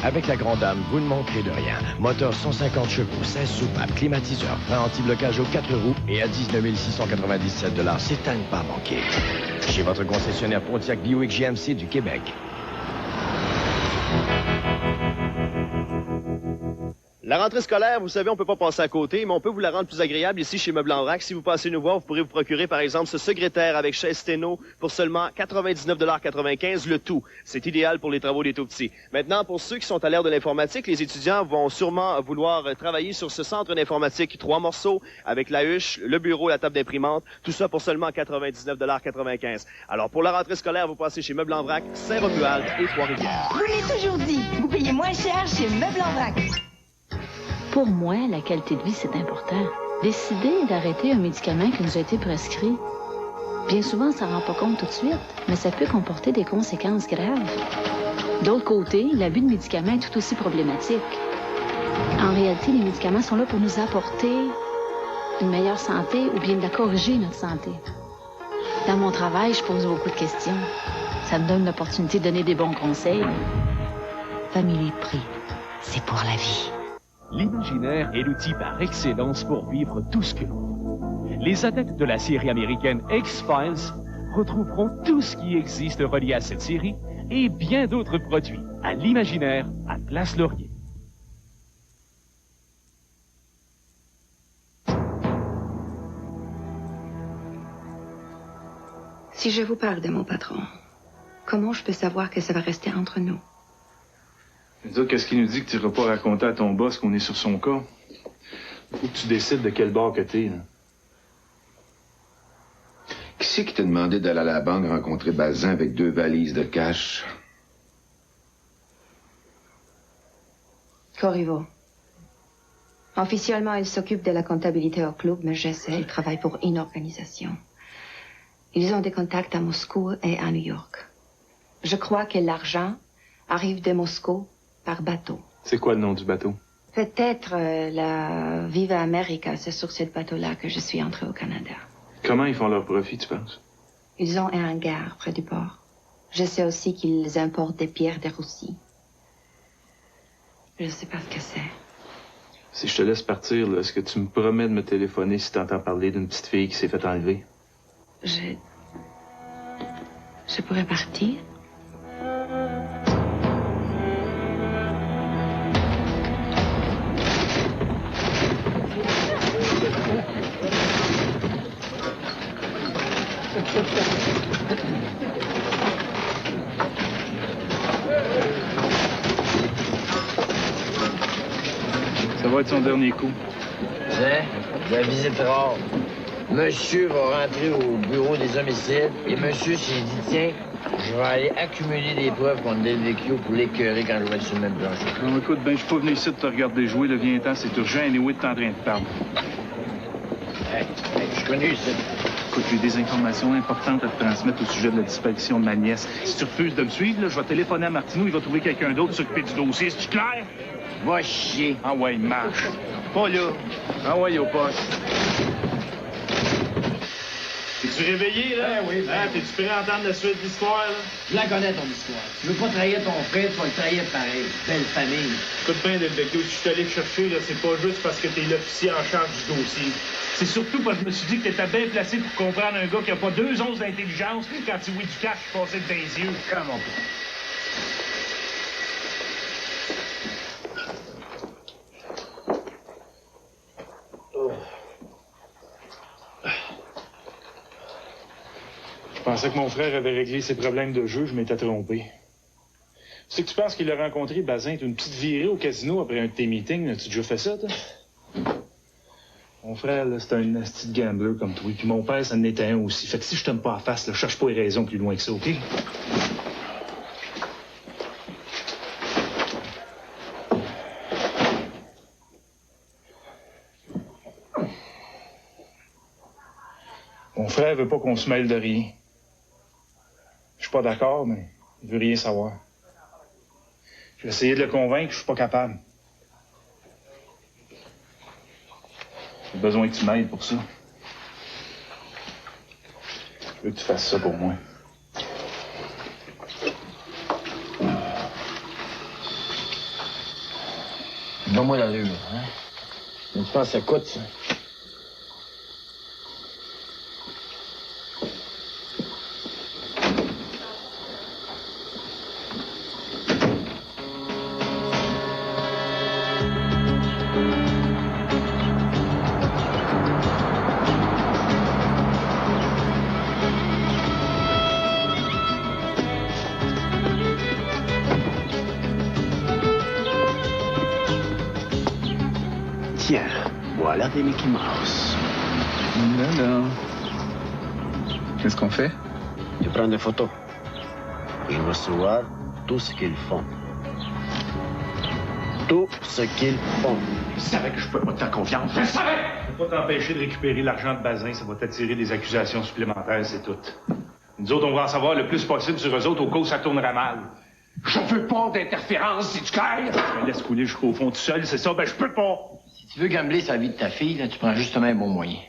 Avec la Grande Dame, vous ne manquerez de rien. Moteur 150 chevaux, 16 soupapes, climatiseur, frein anti-blocage aux 4 roues et à 19 697 $. C'est à ne pas manquer. Chez votre concessionnaire Pontiac Buick GMC du Québec. La rentrée scolaire, vous savez, on peut pas passer à côté, mais on peut vous la rendre plus agréable ici chez Meubles en Vrac. Si vous passez nous voir, vous pourrez vous procurer, par exemple, ce secrétaire avec chaise sténo pour seulement 99,95 $ le tout. C'est idéal pour les travaux des tout-petits. Maintenant, pour ceux qui sont à l'ère de l'informatique, les étudiants vont sûrement vouloir travailler sur ce centre d'informatique 3 morceaux avec la huche, le bureau, la table d'imprimante, tout ça pour seulement 99,95 $. Alors, pour la rentrée scolaire, vous passez chez Meubles en Vrac, Saint-Romuald et Trois-Rivières. Vous l'avez toujours dit, vous payez moins cher chez Meubles en Vrac. Pour moi, la qualité de vie, c'est important. Décider d'arrêter un médicament qui nous a été prescrit, bien souvent, ça ne rend pas compte tout de suite, mais ça peut comporter des conséquences graves. D'autre côté, l'abus de médicaments est tout aussi problématique. En réalité, les médicaments sont là pour nous apporter une meilleure santé ou bien de la corriger, notre santé. Dans mon travail, je pose beaucoup de questions. Ça me donne l'opportunité de donner des bons conseils. Family Prix, c'est pour la vie. L'imaginaire est l'outil par excellence pour vivre tout ce que l'on veut. Les adeptes de la série américaine X-Files retrouveront tout ce qui existe relié à cette série et bien d'autres produits à l'imaginaire à Place Laurier. Si je vous parle de mon patron, comment je peux savoir que ça va rester entre nous? Qu'est-ce qui nous dit que tu n'iras pas raconter à ton boss qu'on est sur son cas? Faut que tu décides de quel bord que t'es, là. Qui c'est qui t'a demandé d'aller à la banque rencontrer Bazin avec 2 valises de cash? Corriveau. Officiellement, il s'occupe de la comptabilité au club, mais je sais, il travaille pour une organisation. Ils ont des contacts à Moscou et à New York. Je crois que l'argent arrive de Moscou par bateau. C'est quoi le nom du bateau? Peut-être la Viva America, c'est sur ce bateau-là que je suis entrée au Canada. Comment ils font leur profit, tu penses? Ils ont un hangar près du port. Je sais aussi qu'ils importent des pierres de Russie. Je ne sais pas ce que c'est. Si je te laisse partir, là, est-ce que tu me promets de me téléphoner si tu entends parler d'une petite fille qui s'est fait enlever? Je pourrais partir? Ça va être son dernier coup. Tiens, la visite rare. Monsieur va rentrer au bureau des homicides et monsieur s'est dit, tiens, je vais aller accumuler des preuves contre Delvecchio pour l'écœurer quand je vais être sur le même plancher. Non, écoute, ben, je suis pas venu ici de te regarder jouer, là, viens-t'en, c'est urgent, et oui, t'es en train de perdre. Hey, je suis connu ici. Écoute, j'ai des informations importantes à te transmettre au sujet de la disparition de ma nièce. Si tu refuses de me suivre, là, je vais téléphoner à Martineau, il va trouver quelqu'un d'autre pour s'occuper du dossier. C'est-tu clair? Va chier. Ah ouais, marche. Pas là. Ah ouais, au poste. T'es-tu réveillé, là? Ben oui. Hein, t'es-tu prêt à entendre la suite de l'histoire, là? Je la connais, ton histoire. Tu veux pas trahir ton frère, tu vas le trahir pareil. Belle famille. Écoute bien, Delvecchio, si je suis allé te chercher, là, c'est pas juste parce que t'es l'officier en charge du dossier. C'est surtout parce que je me suis dit que t'étais bien placé pour comprendre un gars qui a pas 2 onces d'intelligence quand il ouïe du cash passer de tes yeux. Comment pas? Je pensais que mon frère avait réglé ses problèmes de jeu, je m'étais trompé. Tu sais que tu penses qu'il a rencontré Bazin, une petite virée au casino après un de tes meetings, as-tu déjà fait ça, toi? Mon frère, là, c'est un nasty de gambler comme toi, puis mon père, ça en était un aussi. Fait que si je t'aime pas à face, là, cherche pas les raisons plus loin que ça, OK? Mon frère veut pas qu'on se mêle de rien. Je suis pas d'accord, mais il veut rien savoir. J'ai essayé de le convaincre, je suis pas capable. J'ai besoin que tu m'aides pour ça. Je veux que tu fasses ça pour moi. Donne-moi l'allure, hein? Tu penses que ça coûte, ça? Tiens, voilà des Mickey Mouse. Alors, qu'est-ce qu'on fait? Je prends des photos. Ils vont savoir tout ce qu'ils font. Tout ce qu'ils font. Je savais que je peux pas te faire confiance. Je savais! Je peux pas t'empêcher de récupérer l'argent de Bazin, ça va t'attirer des accusations supplémentaires, c'est tout. Nous autres, on va en savoir le plus possible sur eux autres au cas où ça tournera mal. Je veux pas d'interférence, c'est du clair? Je me laisse couler jusqu'au fond tout seul, c'est ça? Ben, je peux pas! Si tu veux gambler sur la vie de ta fille, là, tu prends justement un bon moyen.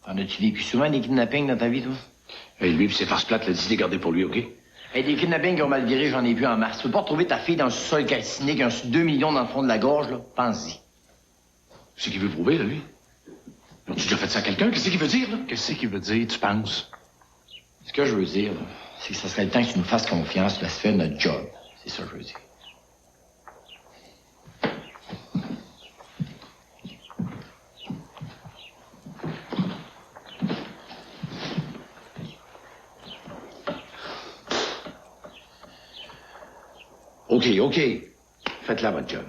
En as-tu vécu souvent des kidnappings dans ta vie, toi? Et lui, puis ses farces plates, là, dis-les garder pour lui, OK? Hey, des kidnappings qui ont mal viré, j'en ai vu en mars. Tu peux pas retrouver ta fille dans le sol calciné qui a 2 millions dans le fond de la gorge, là? Pense-y. C'est qu'il veut prouver, là, lui? As-tu déjà fait ça à quelqu'un? Qu'est-ce qu'il veut dire, là? Qu'est-ce qu'il veut dire, tu penses? Ce que je veux dire, là, c'est que ça serait le temps que tu nous fasses confiance, là, se faire notre job. C'est ça que je veux dire. OK. Faites-la, votre job.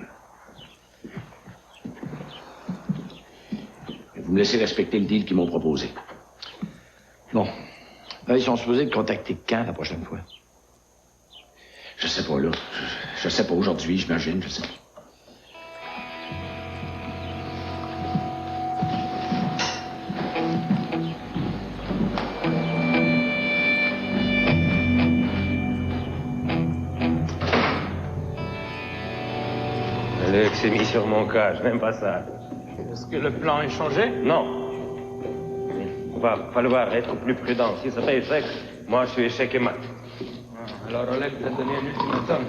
Vous me laissez respecter le deal qu'ils m'ont proposé. Bon. Là, ils sont supposés te contacter quand, la prochaine fois? Je sais pas, là. Je sais pas, aujourd'hui, j'imagine, je sais pas. s'est mis sur mon cas, je n'aime pas ça. Est-ce que le plan est changé? Non. Il va falloir être plus prudent. Si ça fait échec, moi je suis échec et mat. Alors Oleg t'a donné un ultimatum.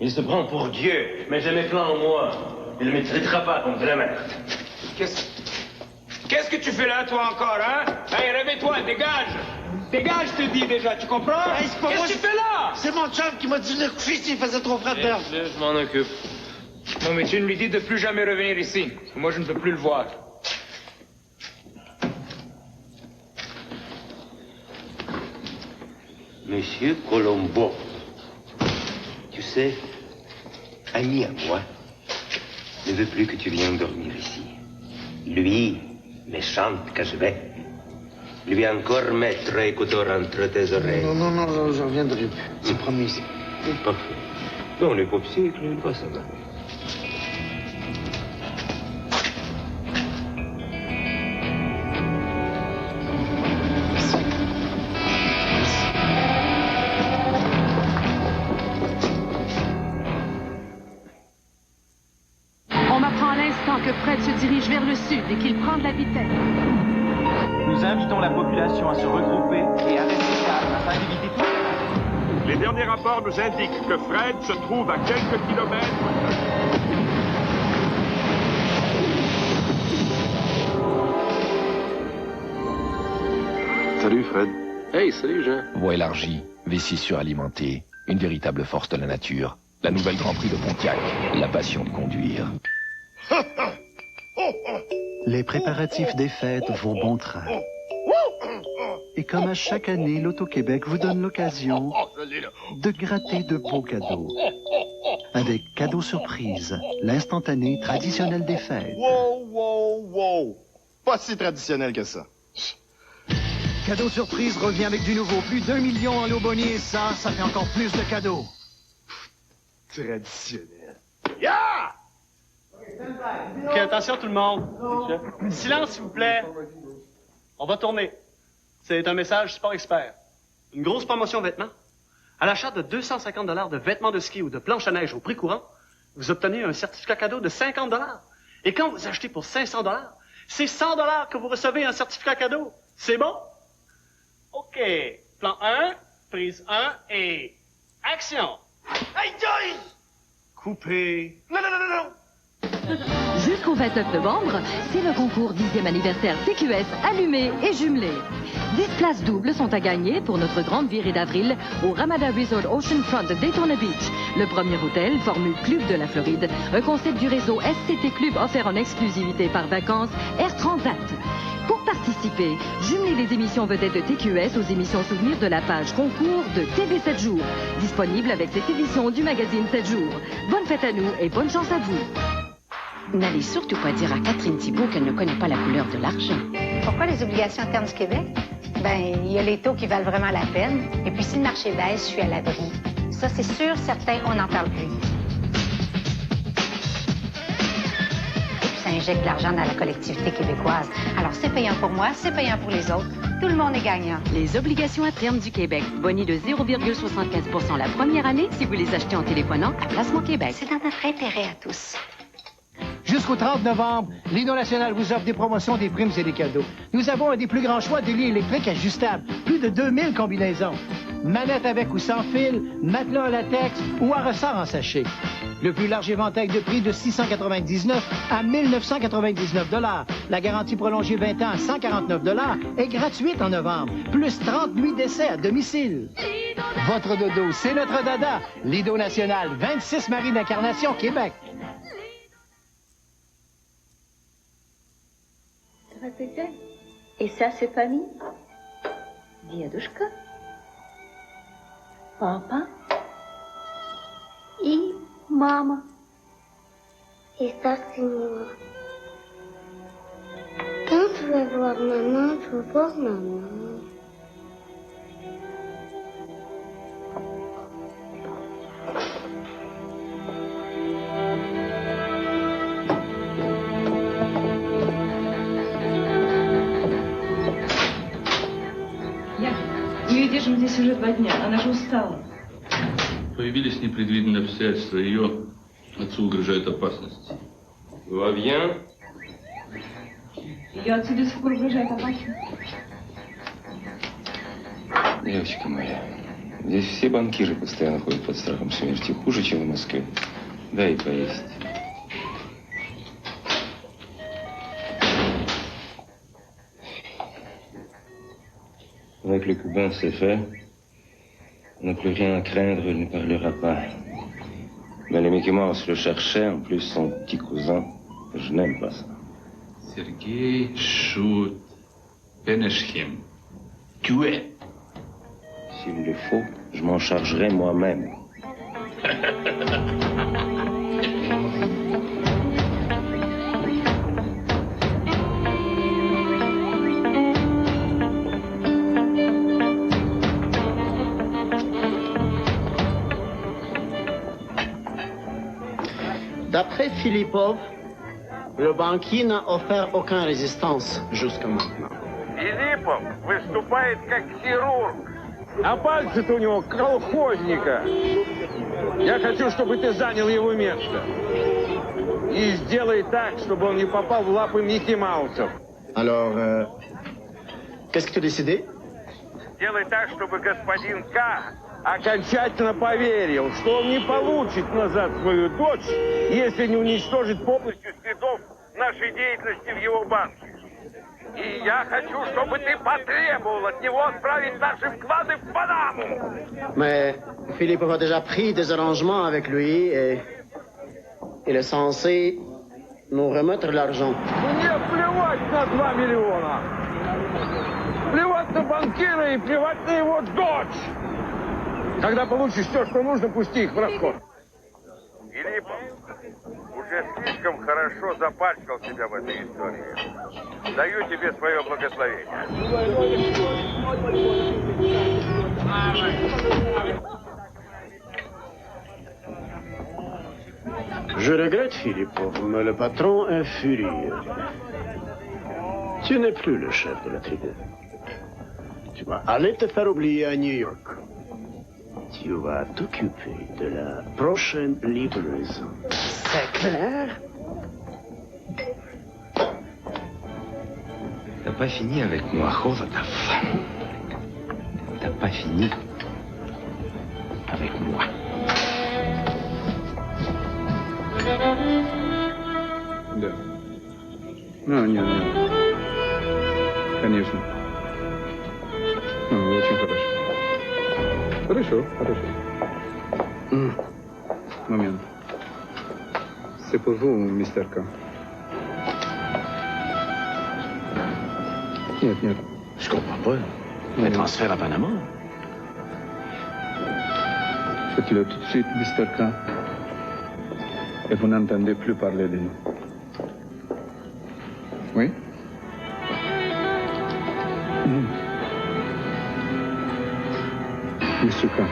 Il se prend pour Dieu, mais j'ai mes plans en moi. Il ne me traitera pas comme de la merde. Qu'est-ce que tu fais là, toi, encore, hein? Hey, réveille-toi, dégage! Dégage, je te dis déjà, tu comprends? Hey, qu'est-ce que tu fais là? C'est mon chum qui m'a dit de coucher s'il faisait trop frais dehors. Je m'en occupe. Non, mais tu ne lui dis de plus jamais revenir ici. Moi, je ne veux plus le voir. Monsieur Colombo, tu sais, ami à moi, ne veut plus que tu viennes dormir ici. Lui, méchante que je vais, lui encore mettre écouteur entre tes oreilles. Non, je reviendrai plus. C'est promis. Parfait. Non, les pauvres cycles, il va, ça va. On m'apprend à l'instant que Fred se dirige vers le sud et qu'il prend de la vitesse. Nous invitons la population à se regrouper et à rester calme afin d'éviter tout. Les derniers rapports nous indiquent que Fred se trouve à quelques kilomètres. Salut, Fred. Hey, salut, Jean. Voie élargie, vessie suralimentée, une véritable force de la nature. La nouvelle Grand Prix de Pontiac, la passion de conduire. Les préparatifs des fêtes vont bon train. Et comme à chaque année, l'Auto-Québec vous donne l'occasion de gratter de beaux cadeaux. Avec Cadeau Surprise, l'instantané traditionnel des fêtes. Wow! Pas si traditionnel que ça. Cadeau Surprise revient avec du nouveau. Plus d'1 million en lot boni et ça fait encore plus de cadeaux. Traditionnel. Yeah! OK, attention tout le monde. Silence, s'il vous plaît. On va tourner. C'est un message Sport Expert. Une grosse promotion vêtements. À l'achat de 250 $ de vêtements de ski ou de planche à neige au prix courant, vous obtenez un certificat cadeau de 50 $. Et quand vous achetez pour 500 $, c'est 100 $ que vous recevez un certificat cadeau. C'est bon? OK. Plan 1, prise 1 et action. Hey, Joy! Coupé. Non! Jusqu'au 29 novembre, c'est le concours 10e anniversaire TQS allumé et jumelé. 10 places doubles sont à gagner pour notre grande virée d'avril au Ramada Resort Oceanfront de Daytona Beach. Le premier hôtel, formule Club de la Floride, un concept du réseau SCT Club offert en exclusivité par vacances Air Transat. Pour participer, jumelez les émissions vedettes de TQS aux émissions souvenirs de la page concours de TV 7 jours, disponible avec cette édition du magazine 7 jours. Bonne fête à nous et bonne chance à vous. N'allez surtout pas dire à Catherine Thibault qu'elle ne connaît pas la couleur de l'argent. Pourquoi les obligations à terme du Québec? Ben, il y a les taux qui valent vraiment la peine. Et puis, si le marché baisse, je suis à l'abri. Ça, c'est sûr, certain, on n'en parle plus. Et puis, ça injecte de l'argent dans la collectivité québécoise. Alors, c'est payant pour moi, c'est payant pour les autres. Tout le monde est gagnant. Les obligations à terme du Québec. Boni de 0,75 % la première année si vous les achetez en téléphonant à Placement Québec. C'est dans notre intérêt à tous. Jusqu'au 30 novembre, l'Union nationale vous offre des promotions, des primes et des cadeaux. Nous avons un des plus grands choix de lits électriques ajustables. Plus de 2000 combinaisons. Manette avec ou sans fil, matelas en latex ou à ressort en sachet. Le plus large éventail de prix de 699 à 1999 $. La garantie prolongée 20 ans à 149 $ est gratuite en novembre. Plus 30 nuits d'essai à domicile. Votre dodo, c'est notre dada. Lido national, 26 Marie d'Incarnation, Québec. Et ça, c'est Fanny? Diadushka? Papa? И мама. И старший. Quand tu vas voir maman, tu vas voir maman. Ее держим здесь уже 2 дня. Она же устала. Появились непредвиденные обстоятельства. Ее Отцу угрожает опасность. Va-bien. И отцу до сих пор угрожает опасность. Девочка моя, здесь все банкиры постоянно ходят под страхом смерти. Хуже, чем в Москве. Дай поесть. Avec le Cubain, c'est fait. On n'a plus rien à craindre, il ne parlera pas. Mais les Mickey Mouse le cherchaient, en plus son petit cousin. Je n'aime pas ça. Sergei Shut Peneshkim. Tu es. S'il le faut, je m'en chargerai moi-même. D'après Philippov, le banquier n'a offert aucune résistance jusqu'à maintenant. Филиппов выступает как хирург, а пальцы-то у него колхозника. Я хочу, чтобы ты занял его место. И сделай так, чтобы он не попал в лапы Микки Маусов. Alors, qu'est-ce que tu as décidé? Сделай так, чтобы господин К. окончательно поверил, что он не получит назад свою дочь, если не уничтожит полностью следов нашей деятельности в его банке. И я хочу, чтобы ты потребовал от него отправить наши вклады в Панаму. Mais Philippe a déjà pris des arrangements avec lui et il est censé nous remettre l'argent. Мне плевать на 2 миллиона. Плевать на банкира и плевать на его дочь. Когда получишь все, что нужно, пусти их в расход. Филиппов уже слишком хорошо запачкал себя в этой истории. Даю тебе свое благословение. Je regrette, Philippov, mais le patron est furieux. Tu n'es plus le chef de la tribu. Tu vas aller te faire oublier à New York. Tu vas t'occuper de la prochaine livraison. C'est clair? T'as pas fini avec moi, Khozatov. T'as pas fini avec moi. Да. Нет. Конечно. Очень хорошо. Хорошо. Момент. C'est pour vous, мистер К. Нет. Je comprends pas. Un transfert à Panama? Faites-le tout de suite, мистер К. Et vous n'entendez plus parler de nous. Oui? Monsieur K.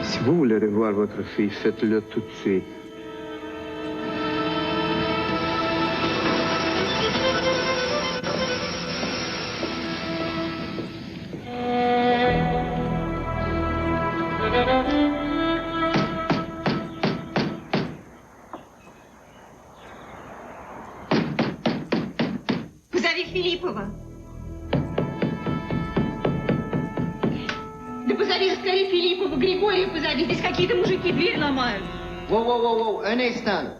Si vous voulez revoir votre fille, faites-le tout de suite. Vous avez Филиппова. Да позови скорее Филиппова, Григория позови. Здесь какие-то мужики дверь ломают. Wow, un instant.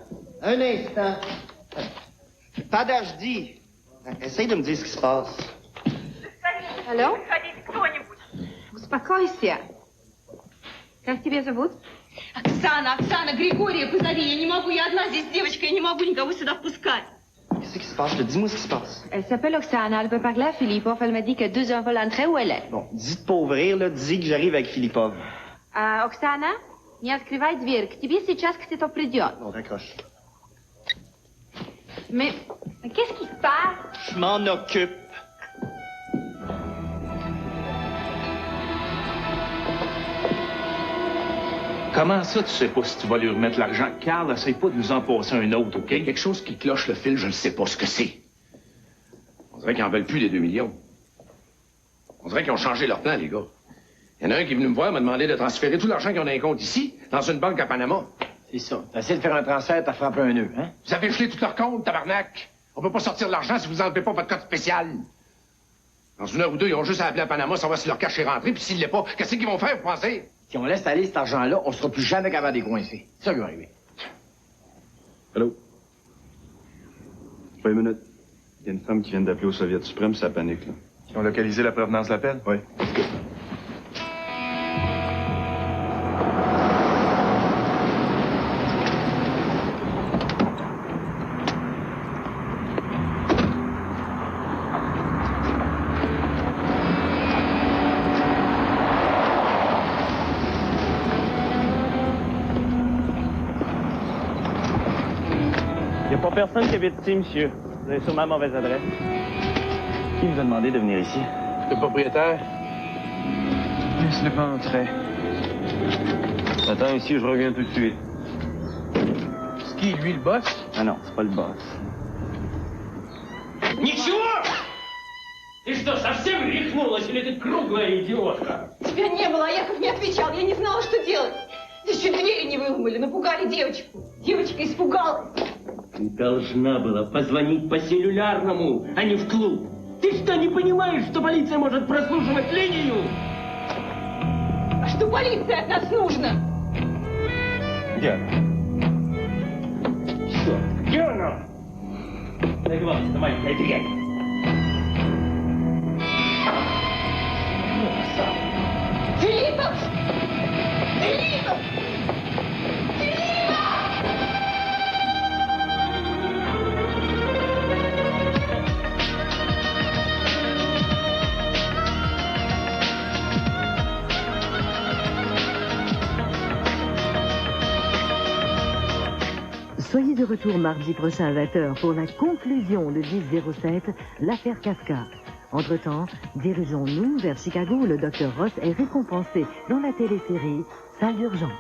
Подожди. Essaye de me dire ce qui se passe. Алло? Успокойся. Как тебя зовут? Оксана, Григория позови. Я не могу, я одна здесь девочка, я не могу никого сюда впускать. Qu'est-ce qui se passe? Dis-moi ce qui se passe. Elle s'appelle Oksana, elle peut parler à Philippov. Elle m'a dit que 2 heures veulent entrer où elle est. Bon, dis de pas ouvrir, là. Dis que j'arrive avec Philippov. Оксана, не открывай дверь. К тебе сейчас кто-то придет. Non, raccroche. Mais qu'est-ce qui se passe? Je m'en occupe. Comment ça, tu sais pas si tu vas lui remettre l'argent? Carl, essaye pas de nous en passer un autre, OK? Il y a quelque chose qui cloche le fil, je ne sais pas ce que c'est. On dirait qu'ils en veulent plus des 2 millions. On dirait qu'ils ont changé leur plan, les gars. Il y en a un qui est venu me voir, m'a demandé de transférer tout l'argent qu'ils ont dans les comptes ici, dans une banque à Panama. C'est ça. T'as essayé de faire un transfert, t'as frappé un nœud, hein? Vous avez gelé tout leur compte, tabarnak. On peut pas sortir de l'argent si vous enlevez pas votre code spécial. Dans une heure ou deux, ils ont juste à appeler à Panama, savoir si leur cash est rentré, puis s'il l'est pas, qu'est-ce qu'ils vont faire, vous pensez? Si on laisse aller cet argent-là, on sera plus jamais capable de décoincer. C'est ça qui va arriver. Allô? Pas une minute. Il y a une femme qui vient d'appeler au Soviet suprême, ça panique, là. Ils ont localisé la provenance de l'appel? Oui. Il n'y a pas personne qui habite ici, monsieur. Vous avez sûrement la mauvaise adresse. Qui vous a demandé de venir ici? Le propriétaire? Laisse-le pas entrer. Attends ici, je reviens tout de suite. C'est qui, lui, le boss? Ah non, c'est pas le boss. Ничего! Ты что, совсем рехнулась или ты круглая идиотка? Тебя не было, а Яков не отвечал. Я не знала, что делать. Еще двери не выломали, напугали девочку. Девочка испугалась. Ты должна была позвонить по целлюлярному, а не в клуб. Ты что, не понимаешь, что полиция может прослушивать линию? А что полиция от нас нужно? Где она? Что? Где она? Договорилась, это маленькая дрянь. Филиппов! Филиппов! Soyez de retour mardi prochain à 20h pour la conclusion de 10-07, l'affaire Kafka. Entre-temps, dirigeons-nous vers Chicago où le Dr Ross est récompensé dans la télésérie Salle d'urgence.